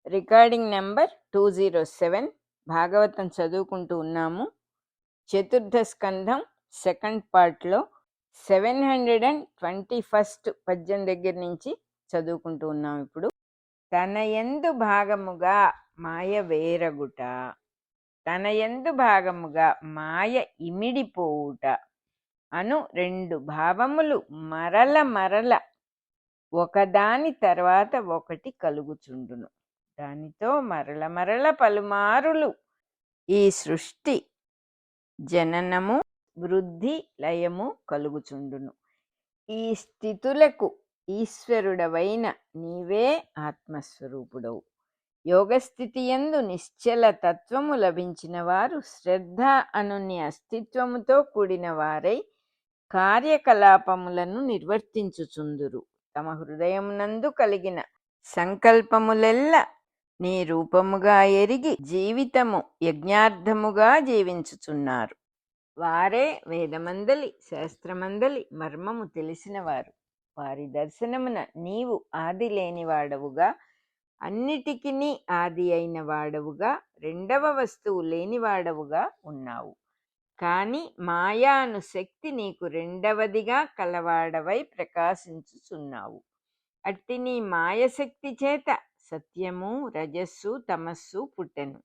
Recording number 207. Bhagavatam చదువుకుంటూ ఉన్నాము. చతుర్థ స్కంధం సెకండ్ పార్ట్లో 721 పద్యం దగ్గర నుంచి చదువుకుంటూ ఉన్నాం. ఇప్పుడు తన యందు భాగముగా మాయ వేరగుట, తన యందు భాగముగా మాయ ఇమిడిపోవుట అను రెండు భావములు మరల మరల ఒకదాని తర్వాత ఒకటి కలుగుచుండును. దానితో మరల మరల పలుమారులు ఈ సృష్టి జననము వృద్ధి లయము కలుగుచుండును. ఈ స్థితులకు ఈశ్వరుడవైన నీవే ఆత్మస్వరూపుడవు. యోగస్థితి యందు నిశ్చల తత్వము లభించిన వారు శ్రద్ధ అను నీ అస్తిత్వముతో కూడిన వారై కార్యకలాపములను నిర్వర్తించుచుందురు. తమ హృదయమునందు కలిగిన సంకల్పములెల్ల నీ రూపముగా ఎరిగి జీవితము యజ్ఞార్థముగా జీవించుచున్నారు. వారే వేదమందలి శాస్త్రమందలి మర్మము తెలిసినవారు. వారి దర్శనమున నీవు ఆది లేనివాడవుగా, అన్నిటికినీ ఆది అయిన వాడవుగా, రెండవ వస్తువు లేనివాడవుగా ఉన్నావు. కాని మాయాను శక్తి నీకు రెండవదిగా కలవాడవై ప్రకాశించుచున్నావు. అట్టి నీ మాయశక్తి చేత సత్యము రజస్సు తమస్సు పుట్టెను.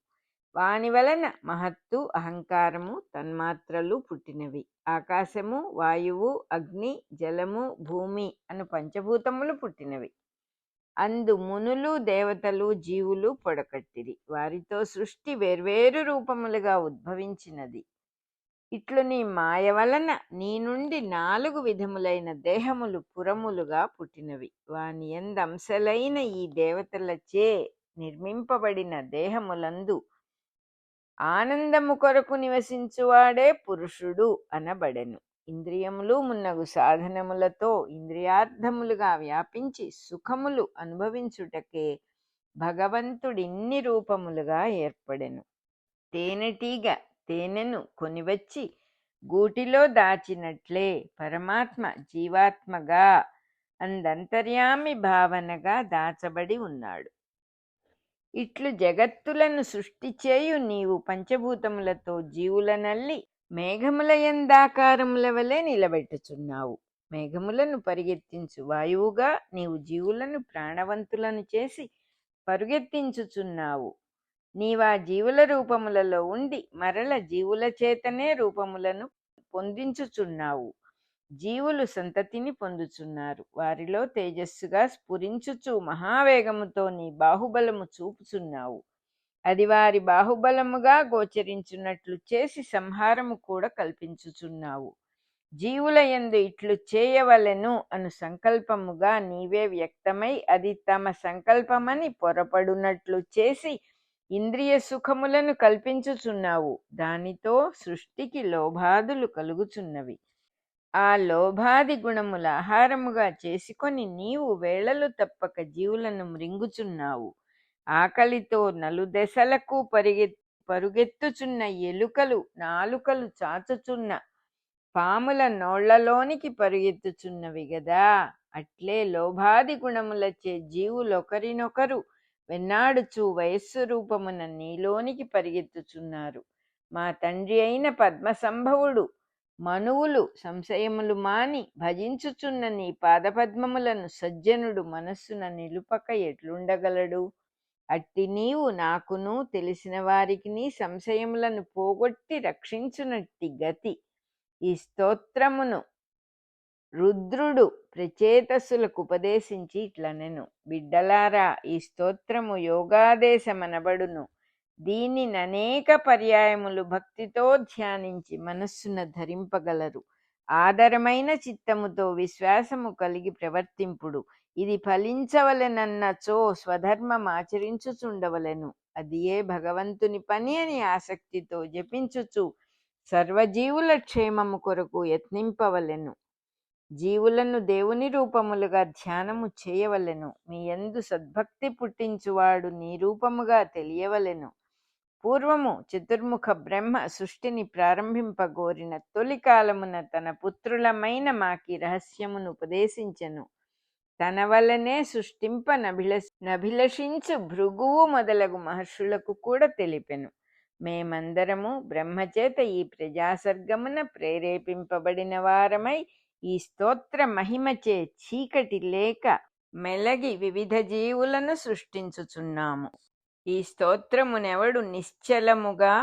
వాని వలన మహత్తు అహంకారము తన్మాత్రలు పుట్టినవి. ఆకాశము వాయువు అగ్ని జలము భూమి అను పంచభూతములు పుట్టినవి. అందు మునులు దేవతలు జీవులు పొడకట్టిరి. వారితో సృష్టి వేర్వేరు రూపములుగా ఉద్భవించినది. ఇట్లు నీ మాయ వలన నీ నుండి 4 విధములైన దేహములు పురములుగా పుట్టినవి. వాని ఎందంశలైన ఈ దేవతలచే నిర్మింపబడిన దేహములందు ఆనందము కొరకు నివసించువాడే పురుషుడు అనబడెను. ఇంద్రియములు మున్నగు సాధనములతో ఇంద్రియార్థములుగా వ్యాపించి సుఖములు అనుభవించుటకే భగవంతుడిన్ని రూపములుగా ఏర్పడెను. తేనెటీగ తేనెను కొనివచ్చి గూటిలో దాచినట్లే పరమాత్మ జీవాత్మగా అందంతర్యామి భావనగా దాచబడి ఉన్నాడు. ఇట్లు జగత్తులను సృష్టి చేయు నీవు పంచభూతములతో జీవులనల్లి మేఘముల యందాకారముల వలె నిలబెట్టుచున్నావు. మేఘములను పరిగెత్తించు వాయువుగా నీవు జీవులను ప్రాణవంతులను చేసి పరుగెత్తించుచున్నావు. నీవా జీవుల రూపములలో ఉండి మరల జీవుల చేతనే రూపములను పొందించుచున్నావు. జీవులు సంతతిని పొందుచున్నారు. వారిలో తేజస్సుగా స్ఫురించుచు మహావేగముతో నీ బాహుబలము చూపుచున్నావు. అది వారి బాహుబలముగా గోచరించున్నట్లు చేసి సంహారము కూడా కల్పించుచున్నావు. జీవుల యందు ఇట్లు చేయవలెను అను సంకల్పముగా నీవే వ్యక్తమై అది తమ సంకల్పమని పొరపడునట్లు చేసి ఇంద్రియ సుఖములను కల్పించుచున్నావు. దానితో సృష్టికి లోభాదులు కలుగుచున్నవి. ఆ లోభాది గుణముల ఆహారముగా చేసుకొని నీవు వేళలు తప్పక జీవులను మృంగుచున్నావు. ఆకలితో నలుదెసలకు పరుగెత్తుచున్న ఎలుకలు నాలుకలు చాచుచున్న పాముల నోళ్లలోనికి పరుగెత్తుచున్నవి గదా. అట్లే లోభాది గుణములచే జీవులొకరినొకరు వెన్నాడుచు వయస్సు రూపమున నీలోనికి పరిగెత్తుచున్నారు. మా తండ్రి అయిన పద్మసంభవుడు మనువులు సంశయములు మాని భజించుచున్న నీ పాదపద్మములను సజ్జనుడు మనస్సున నిలుపక ఎట్లుండగలడు? అట్టి నీవు నాకును తెలిసిన వారికి సంశయములను పోగొట్టి రక్షించునట్టి గతి. ఈ స్తోత్రమును రుద్రుడు ప్రచేతసులకు ఉపదేశించి ఇట్లనెను. బిడ్డలారా, ఈ స్తోత్రము యోగాదేశమనబడును. దీనిననేక పర్యాయములు భక్తితో ధ్యానించి మనస్సున ధరింపగలరు. ఆదరమైన చిత్తముతో విశ్వాసము కలిగి ప్రవర్తింపుడు. ఇది ఫలించవలెనన్నచో స్వధర్మమాచరించుచుండవలెను. అది ఏ భగవంతుని పని అని ఆసక్తితో జపించుచు సర్వజీవుల క్షేమము కొరకు యత్నింపవలెను. జీవులను దేవుని రూపములుగా ధ్యానము చేయవలెను. మీ యందు సద్భక్తి పుట్టించువాడు నీ రూపముగా తెలియవలెను. పూర్వము చతుర్ముఖ బ్రహ్మ సృష్టిని ప్రారంభింపగోరిన తొలి కాలమున తన పుత్రులమైన మాకి రహస్యమును ఉపదేశించెను. తన వలనే నభిలషించు భృగువు మొదలగు మహర్షులకు కూడా తెలిపెను. మేమందరము బ్రహ్మచేత ఈ ప్రజాసర్గమున ప్రేరేపింపబడిన వారమై ఈ స్తోత్ర మహిమచే చీకటి లేక మెలగి వివిధ జీవులను సృష్టించుచున్నాము. ఈ స్తోత్రమునెవడు నిశ్చలముగా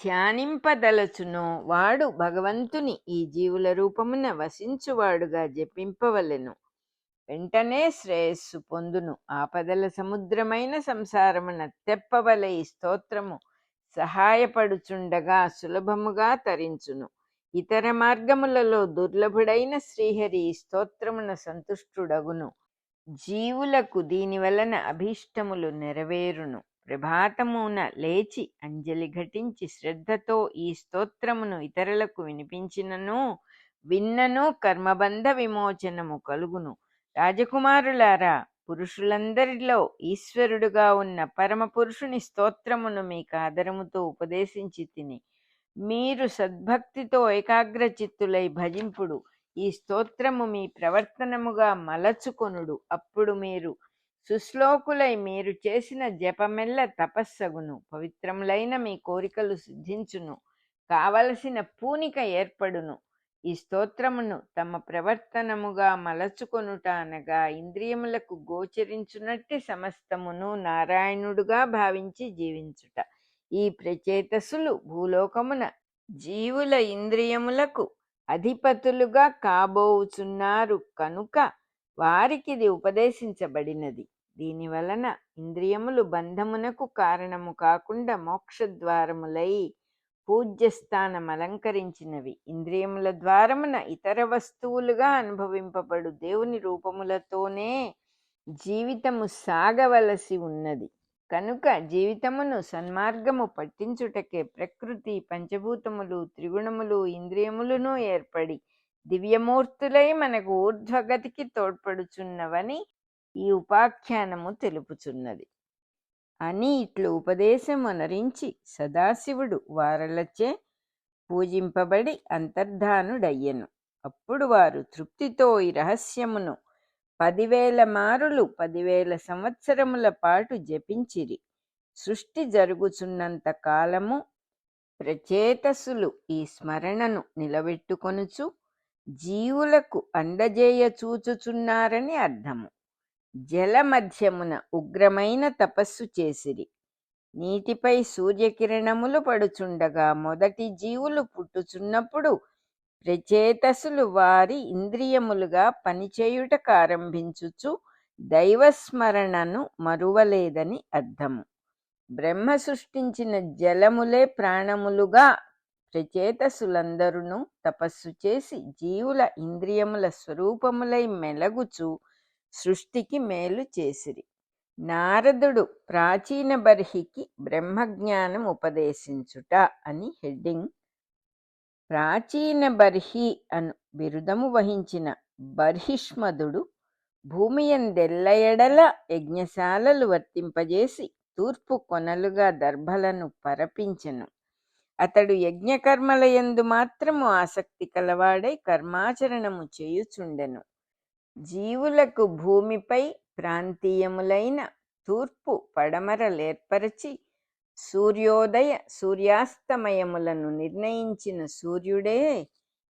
ధ్యానింపదలచునో వాడు భగవంతుని ఈ జీవుల రూపమున వసించువాడుగా జపింపవలెను. వెంటనే శ్రేయస్సు పొందును. ఆపదల సముద్రమైన సంసారమున తెప్పవల ఈ స్తోత్రము సహాయపడుచుండగా సులభముగా తరించును. ఇతర మార్గములలో దుర్లభుడైన శ్రీహరి ఈ స్తోత్రమున సంతుష్టుడగును. జీవులకు దీని వలన అభీష్టములు నెరవేరును. ప్రభాతమున లేచి అంజలి ఘటించి శ్రద్ధతో ఈ స్తోత్రమును ఇతరులకు విన్నను కర్మబంధ విమోచనము కలుగును. రాజకుమారులారా, పురుషులందరిలో ఈశ్వరుడుగా ఉన్న పరమ పురుషుని స్తోత్రమును మీకు ఆదరముతో ఉపదేశించి తిని మీరు సద్భక్తితో ఏకాగ్రచిత్తులై భజింపుడు. ఈ స్తోత్రము మీ ప్రవర్తనముగా మలచుకొనుడు. అప్పుడు మీరు సుశ్లోకులై మీరు చేసిన జపమెల్ల తపస్సగును. పవిత్రములైన మీ కోరికలు సిద్ధించును. కావలసిన పూనిక ఏర్పడును. ఈ స్తోత్రమును తమ ప్రవర్తనముగా మలచుకొనుట అనగా ఇంద్రియములకు గోచరించునట్టి సమస్తమును నారాయణుడుగా భావించి జీవించుట. ఈ ప్రచేతసులు భూలోకమున జీవుల ఇంద్రియములకు అధిపతులుగా కాబోచున్నారు కనుక వారికిది ఉపదేశించబడినది. దీనివలన ఇంద్రియములు బంధమునకు కారణము కాకుండా మోక్షద్వారములై పూజ్యస్థానం అలంకరించినవి. ఇంద్రియముల ద్వారమున ఇతర వస్తువులుగా అనుభవింపబడు దేవుని రూపములతోనే జీవితము సాగవలసి ఉన్నది. కనుక జీవితమును సన్మార్గము పట్టించుటకే ప్రకృతి, పంచభూతములు, త్రిగుణములు, ఇంద్రియములను ఏర్పడి దివ్యమూర్తులై మనకు ఊర్ధ్వగతికి తోడ్పడుచున్నవని ఈ ఉపాఖ్యానము తెలుపుచున్నది అని ఇట్లు ఉపదేశమునరించి సదాశివుడు వారలచే పూజింపబడి అంతర్ధానుడయ్యెను. అప్పుడు వారు తృప్తితో ఈ రహస్యమును 10,000 మారులు 10,000 సంవత్సరముల పాటు జపించిరి. సృష్టి జరుగుచున్నంత కాలము ప్రచేతసులు ఈ స్మరణను నిలబెట్టుకొనుచు జీవులకు అందజేయ చూచుచున్నారని అర్థము. జల మధ్యమున ఉగ్రమైన తపస్సు చేసిరి. నీటిపై సూర్యకిరణములు పడుచుండగా మొదటి జీవులు పుట్టుచున్నప్పుడు ప్రచేతసులు వారి ఇంద్రియములుగా పనిచేయుటకారంభించుచు దైవస్మరణను మరువలేదని అర్థము. బ్రహ్మ సృష్టించిన జలములే ప్రాణములుగా ప్రచేతసులందరూ తపస్సు చేసి జీవుల ఇంద్రియముల స్వరూపములై మెలగుచు సృష్టికి మేలు చేసిరి. నారదుడు ప్రాచీన బర్హికి బ్రహ్మజ్ఞానం ఉపదేశించుట అని హెడ్డింగ్. ప్రాచీన బర్హి అను బిరుదము వహించిన బర్హిష్మదుడు భూమియందెల్లయడల యజ్ఞశాలలు వర్తింపజేసి తూర్పు కొనలుగా దర్భలను పరపించెను. అతడు యజ్ఞకర్మలయందు మాత్రము ఆసక్తి కలవాడై కర్మాచరణము చేయుచుండెను. జీవులకు భూమిపై ప్రాంతీయములైన తూర్పు పడమరలేర్పరచి సూర్యోదయ సూర్యాస్తమయములను నిర్ణయించిన సూర్యుడే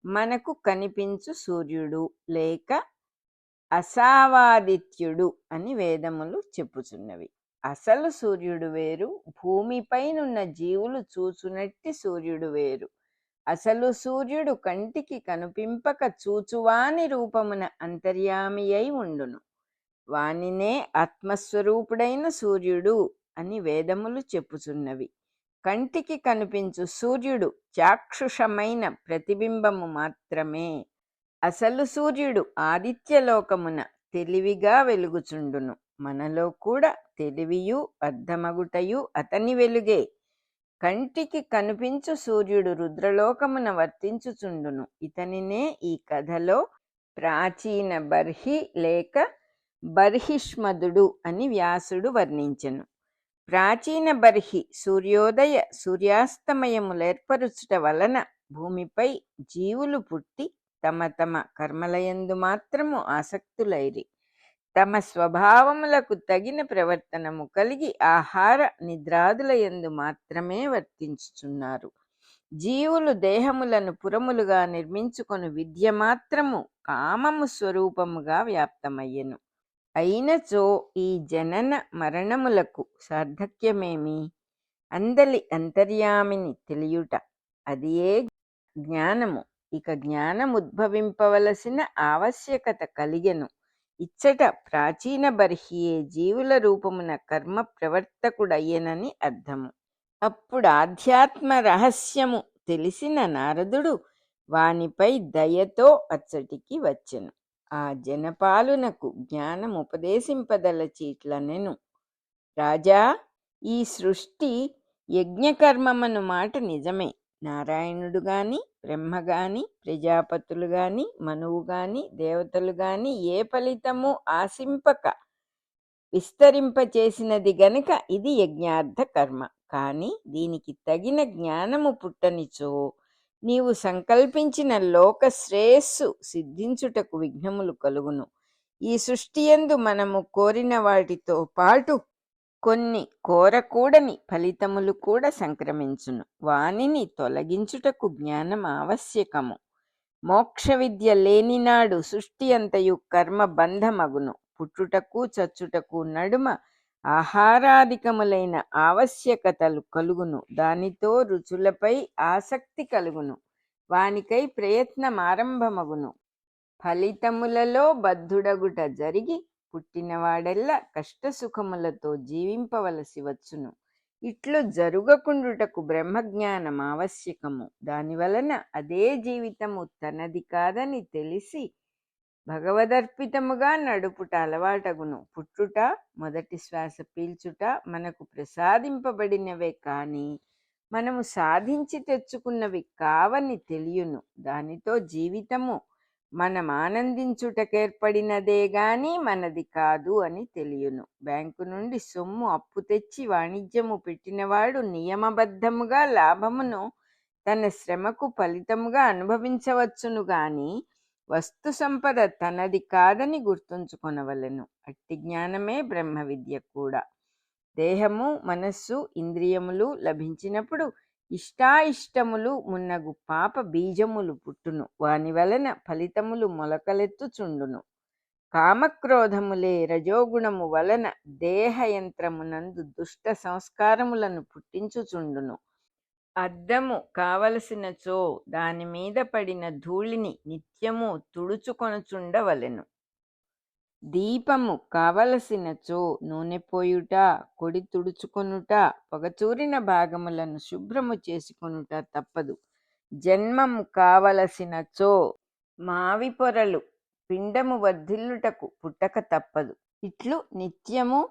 మనకు కనిపించు సూర్యుడు లేక అసావాదిత్యుడు అని వేదములు చెప్పుచున్నవి. అసలు సూర్యుడు వేరు, భూమిపైనున్న జీవులు చూచునట్టి సూర్యుడు వేరు. అసలు సూర్యుడు కంటికి కనుపింపక చూచువాని రూపమున అంతర్యామి అయి ఉండును. వానినే ఆత్మస్వరూపుడైన సూర్యుడు అని వేదములు చెప్పుచున్నవి. కంటికి కనిపించు సూర్యుడు చాక్షుషమైన ప్రతిబింబము మాత్రమే. అసలు సూర్యుడు ఆదిత్యలోకమున తెలివిగా వెలుగుచుండును. మనలో కూడా తెలివియు అర్ధమగుటయు అతని వెలుగే. కంటికి కనిపించు సూర్యుడు రుద్రలోకమున వర్తించుచుండును. ఇతనినే ఈ కథలో ప్రాచీన బర్హి లేక బర్హిష్మదుడు అని వ్యాసుడు వర్ణించెను. ప్రాచీన బర్హి సూర్యోదయ సూర్యాస్తమయములేర్పరుచుట వలన భూమిపై జీవులు పుట్టి తమ తమ కర్మలయందు మాత్రము ఆసక్తులైరి. తమ స్వభావములకు తగిన ప్రవర్తనము కలిగి ఆహార నిద్రాదుల యందు మాత్రమే వర్తించుచున్నారు. జీవులు దేహములను పురములుగా నిర్మించుకొని విద్య మాత్రము కామము స్వరూపముగా వ్యాప్తమయ్యెను. అయినచో ఈ జనన మరణములకు సార్థక్యమేమి? అందలి అంతర్యామిని తెలియుట, అది ఏ జ్ఞానము. ఇక జ్ఞానముద్భవింపవలసిన ఆవశ్యకత కలిగెను. ఇచ్చట ప్రాచీన బర్హియే జీవుల రూపమున కర్మ ప్రవర్తకుడయ్యనని అర్థము. అప్పుడు ఆధ్యాత్మ రహస్యము తెలిసిన నారదుడు వానిపై దయతో అచ్చటికి వచ్చెను. ఆ జనపాలునకు జ్ఞానముపదేశింపదలచి ఇట్లనెను: రాజా, ఈ సృష్టి యజ్ఞకర్మమను మాట నిజమే. నారాయణుడు గాని, బ్రహ్మ గాని, ప్రజాపతులు గాని, మనువు గాని, దేవతలు గాని ఏ ఫలితము ఆశింపక విస్తరింపచేసినది గనుక ఇది యజ్ఞార్థ కర్మ. కాని దీనికి తగిన జ్ఞానము పుట్టనిచో నీవు సంకల్పించిన లోక శ్రేయస్సు సిద్ధించుటకు విఘ్నములు కలుగును. ఈ సృష్టియందు మనము కోరిన వాటితో పాటు కొన్ని కోరకూడని ఫలితములు కూడా సంక్రమించును. వానిని తొలగించుటకు జ్ఞానం ఆవశ్యకము. మోక్ష విద్య లేనినాడు సృష్టి అంతయు కర్మ బంధమగును. పుట్టుటకు చచ్చుటకు నడుమ ఆహారాధికములైన ఆవశ్యకతలు కలుగును. దానితో రుచులపై ఆసక్తి కలుగును. వానికై ప్రయత్నమారంభమగును. ఫలితములలో బద్ధుడగుట జరిగి పుట్టినవాడెల్లా కష్టసుఖములతో జీవింపవలసి వచ్చును. ఇట్లు జరుగకుండుటకు బ్రహ్మజ్ఞానం ఆవశ్యకము. దానివలన అదే జీవితము తనది కాదని తెలిసి భగవదర్పితముగా నడుపుట అలవాటగును. పుట్టుట, మొదటి శ్వాస పీల్చుట మనకు ప్రసాదింపబడినవే కాని మనము సాధించి తెచ్చుకున్నవి కావని తెలియను. దానితో జీవితము మనం ఆనందించుటకేర్పడినదే గాని మనది కాదు అని తెలియను. బ్యాంకు నుండి సొమ్ము అప్పు తెచ్చి వాణిజ్యము పెట్టినవాడు నియమబద్ధముగా లాభమును తన శ్రమకు ఫలితముగా అనుభవించవచ్చును గాని వస్తు సంపద తనది కాదని గుర్తుంచుకొనవలెను. అట్టి జ్ఞానమే బ్రహ్మ విద్య కూడా. దేహము, మనస్సు, ఇంద్రియములు లభించినప్పుడు ఇష్టాయిష్టములు మున్నగు పాప బీజములు పుట్టును. వాని వలన ఫలితములు మొలకలెత్తుచుండును. కామక్రోధములే రజోగుణము వలన దేహయంత్రమునందు దుష్ట సంస్కారములను పుట్టించుచుండును. అద్దము కావలసినచో దాని మీద పడిన ధూళిని నిత్యము తుడుచుకొనుచుండవలెను. దీపము కావలసినచో నూనె పోయుట, కొడి తుడుచుకొనుట, పొగచూరిన భాగములను శుభ్రము చేసుకొనుట తప్పదు. జన్మము కావలసినచో మావి పొరలు పిండము వర్ధిల్లుటకు పుట్టక తప్పదు. ఇట్లు నిత్యము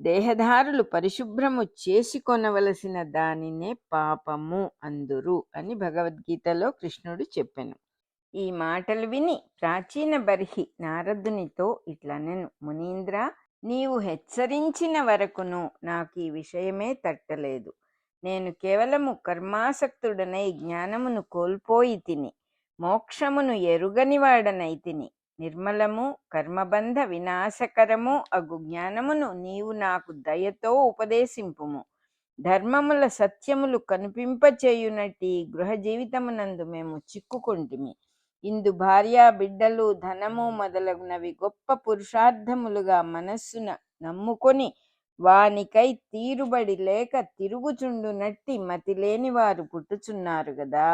దేహధారులు పరిశుభ్రము చేసుకొనవలసిన దానినే పాపము అందురు అని భగవద్గీతలో కృష్ణుడు చెప్పెను. ఈ మాటలు విని ప్రాచీన బర్హి నారదునితో ఇట్లనెను: మునీంద్ర, నీవు హెచ్చరించిన వరకును నాకు ఈ విషయమే తట్టలేదు. నేను కేవలము కర్మాసక్తుడనై జ్ఞానమును కోల్పోయి తిని, మోక్షమును ఎరుగనివాడనైతిని. నిర్మలము, కర్మబంధ వినాశకరము అగు జ్ఞానమును నీవు నాకు దయతో ఉపదేశింపుము. ధర్మముల సత్యములు కనిపింపచేయునట్టి గృహ జీవితమునందు మేము చిక్కుకొంటిమి. ఇందు భార్య, బిడ్డలు, ధనము మొదలగునవి గొప్ప పురుషార్థములుగా మనస్సున నమ్ముకొని వానికై తీరుబడి లేక తిరుగుచుండునట్టి మతిలేని వారు పుట్టుచున్నారు గదా.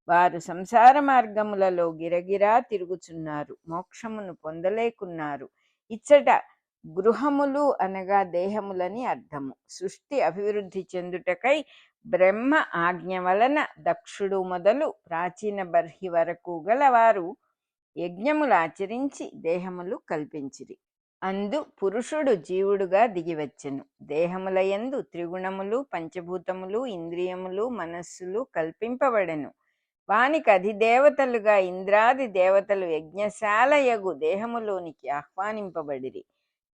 వారు సంసార మార్గములలో గిరగిరా తిరుగుచున్నారు, మోక్షమును పొందలేకున్నారు. ఇచ్చట గృహములు అనగా దేహములని అర్థము. సృష్టి అభివృద్ధి చెందుటకై బ్రహ్మ ఆజ్ఞ వలన దక్షుడు మొదలు ప్రాచీన బర్హి వరకు గల వారు యజ్ఞములు ఆచరించి దేహములు కల్పించిరి. అందు పురుషుడు జీవుడుగా దిగివచ్చెను. దేహములయందు త్రిగుణములు, పంచభూతములు, ఇంద్రియములు, మనస్సులు కల్పింపబడెను. వానికి అధిదేవతలుగా ఇంద్రాది దేవతలు యజ్ఞశాలయగు దేహములోనికి ఆహ్వానింపబడిరి.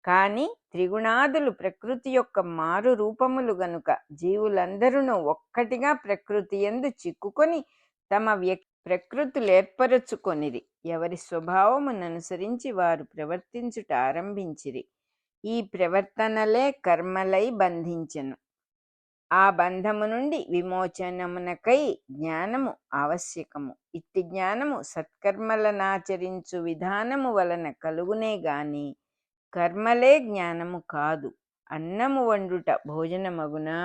కాని త్రిగుణాదులు ప్రకృతి యొక్క మారు రూపములు గనుక జీవులందరూ ఒక్కటిగా ప్రకృతి యందు చిక్కుకొని తమ ప్రకృతులేర్పరచుకొనిరి. ఎవరి స్వభావముననుసరించి వారు ప్రవర్తించుట ఆరంభించిరి. ఈ ప్రవర్తనలే కర్మలై బంధించెను. ఆ బంధము నుండి విమోచనమునకై జ్ఞానము ఆవశ్యకము. ఇట్టి జ్ఞానము సత్కర్మలనాచరించు విధానము వలన కలుగునే గాని కర్మలే జ్ఞానము కాదు. అన్నము వండుట భోజనమగునా?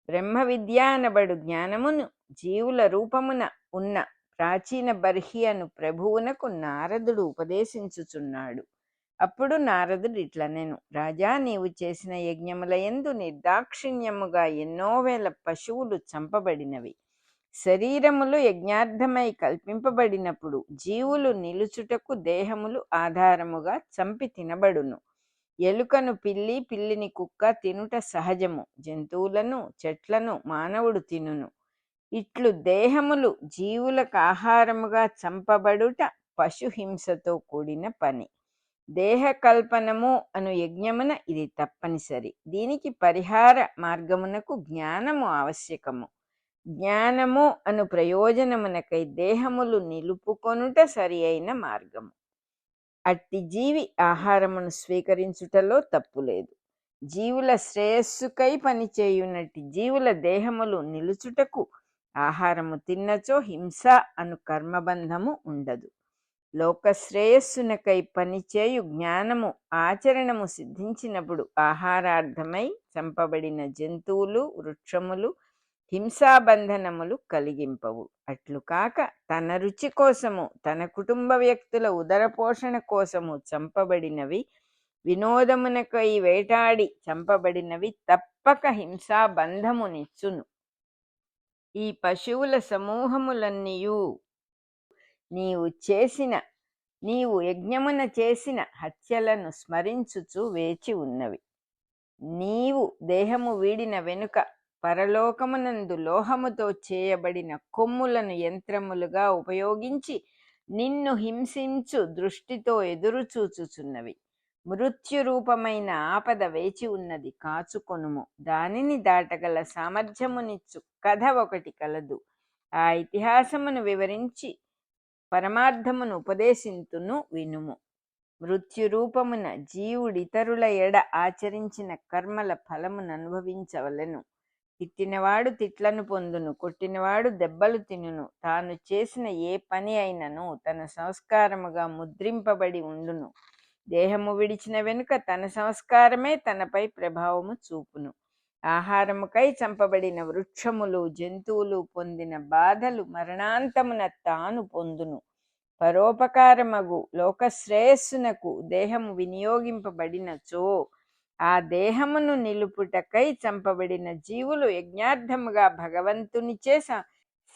బ్రహ్మ విద్య అనబడు జ్ఞానమును జీవుల రూపమున ఉన్న ప్రాచీన బర్హి అను ప్రభువునకు నారదుడు ఉపదేశించుచున్నాడు. అప్పుడు నారదుడు ఇట్లనెను: రాజా, నీవు చేసిన యజ్ఞములయందు నిర్దాక్షిణ్యముగా ఎన్నో వేల పశువులు చంపబడినవి. శరీరములు యజ్ఞార్థమై కల్పింపబడినప్పుడు జీవులు నిలుచుటకు దేహములు ఆధారముగా చంపి తినబడును. ఎలుకను పిల్లి, పిల్లిని కుక్క తినుట సహజము. జంతువులను, చెట్లను మానవుడు తినును. ఇట్లు దేహములు జీవులకు ఆహారముగా చంపబడుట పశుహింసతో కూడిన పని. దేహకల్పనము అను యజ్ఞమున ఇది తప్పనిసరి. దీనికి పరిహార మార్గమునకు జ్ఞానము ఆవశ్యకము. జ్ఞానము అను ప్రయోజనమునకై దేహములు నిలుపుకొనుట సరి అయిన మార్గము. అట్టి జీవి ఆహారమును స్వీకరించుటలో తప్పులేదు. జీవుల శ్రేయస్సుకై పనిచేయునట్టి జీవుల దేహములు నిలుచుటకు ఆహారము తిన్నచో హింస అను కర్మబంధము ఉండదు. లోకశ్రేయస్సునకై పనిచేయు జ్ఞానము ఆచరణము సిద్ధించినప్పుడు ఆహారార్థమై చంపబడిన జంతువులు, వృక్షములు హింసాబంధనములు కలిగింపవు. అట్లు కాక తన రుచి కోసము, తన కుటుంబ వ్యక్తుల ఉదరపోషణ కోసము చంపబడినవి, వినోదమునకై వేటాడి చంపబడినవి తప్పక హింసాబంధమునిచ్చును. ఈ పశువుల సమూహములన్నీయు నీవు యజ్ఞమున చేసిన హత్యలను స్మరించుచు వేచి ఉన్నవి. నీవు దేహము వీడిన వెనుక పరలోకమునందు లోహముతో చేయబడిన కొమ్ములను యంత్రములుగా ఉపయోగించి నిన్ను హింసించు దృష్టితో ఎదురుచూచుచున్నవి. మృత్యురూపమైన ఆపద వేచి ఉన్నది, కాచుకొనుము. దానిని దాటగల సామర్థ్యమునిచ్చు కథ ఒకటి కలదు. ఆ ఇతిహాసమును వివరించి పరమార్థమును ఉపదేశింతును, వినుము. మృత్యురూపమున జీవుడితరుల ఎడ ఆచరించిన కర్మల ఫలమును అనుభవించవలెను. తిట్టినవాడు తిట్లను పొందును, కొట్టినవాడు దెబ్బలు తినును. తాను చేసిన ఏ పని అయినను తన సంస్కారముగా ముద్రింపబడి ఉండును. దేహము విడిచిన వెనుక తన సంస్కారమే తనపై ప్రభావము చూపును. ఆహారముకై చంపబడిన వృక్షములు, జంతువులు పొందిన బాధలు మరణాంతమున తాను పొందును. పరోపకారమగు లోకశ్రేయస్సునకు దేహము వినియోగింపబడినచో ఆ దేహమును నిలుపుటకై చంపబడిన జీవులు యజ్ఞార్థముగా భగవంతునిచే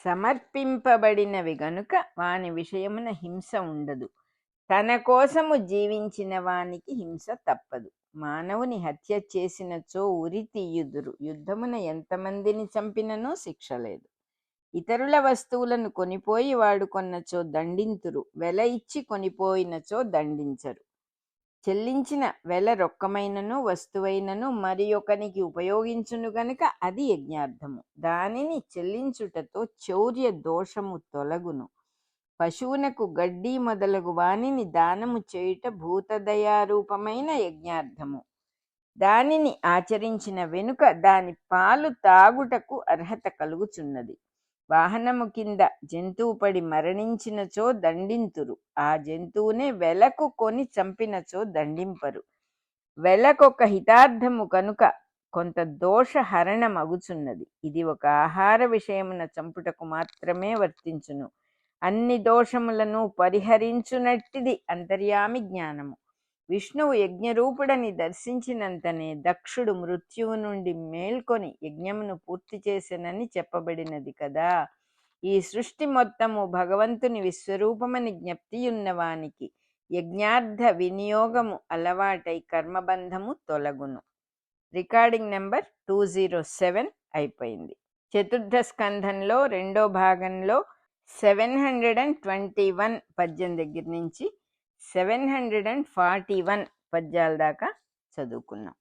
సమర్పింపబడినవి గనుక వాని విషయమున హింస ఉండదు. తన కోసము జీవించిన వానికి హింస తప్పదు. మానవుని హత్య చేసినచో ఉరి తీయుదురు. యుద్ధమున ఎంతమందిని చంపిననో శిక్ష లేదు. ఇతరుల వస్తువులను కొనిపోయి వాడుకొన్నచో దండింతురు. వెల ఇచ్చి కొనిపోయినచో దండించరు. చెల్లించిన వెల రొక్కమైనను వస్తువైనను మరి ఒకనికి ఉపయోగించును గనుక అది యజ్ఞార్థము. దానిని చెల్లించుటతో చౌర్య దోషము తొలగును. పశువునకు గడ్డి మొదలగు వానిని దానము చేయుట భూతదయారూపమైన యజ్ఞార్థము. దానిని ఆచరించిన వెనుక దాని పాలు తాగుటకు అర్హత కలుగుచున్నది. వాహనము కింద జంతువు పడి మరణించినచో దండింతురు. ఆ జంతువునే వెలకు కొని చంపినచో దండింపరు. వెలకొక హితార్థము కనుక కొంత దోష హరణమగుచున్నది. ఇది ఒక ఆహార విషయమున చంపుటకు మాత్రమే వర్తించును. అన్ని దోషములను పరిహరించునట్టిది అంతర్యామి జ్ఞానము. విష్ణువు యజ్ఞరూపుడని దర్శించినంతనే దక్షుడు మృత్యువు నుండి మేల్కొని యజ్ఞమును పూర్తి చేసెనని చెప్పబడినది కదా. ఈ సృష్టి మొత్తము భగవంతుని విశ్వరూపమని జ్ఞప్తియున్నవానికి యజ్ఞార్థ వినియోగము అలవాటై కర్మబంధము తొలగును. రికార్డింగ్ నెంబర్ 207 అయిపోయింది. చతుర్థ స్కంధంలో రెండో భాగంలో 721 పద్యం దగ్గర నుంచి 741 పద్యాల దాకా చదువుకున్నాం.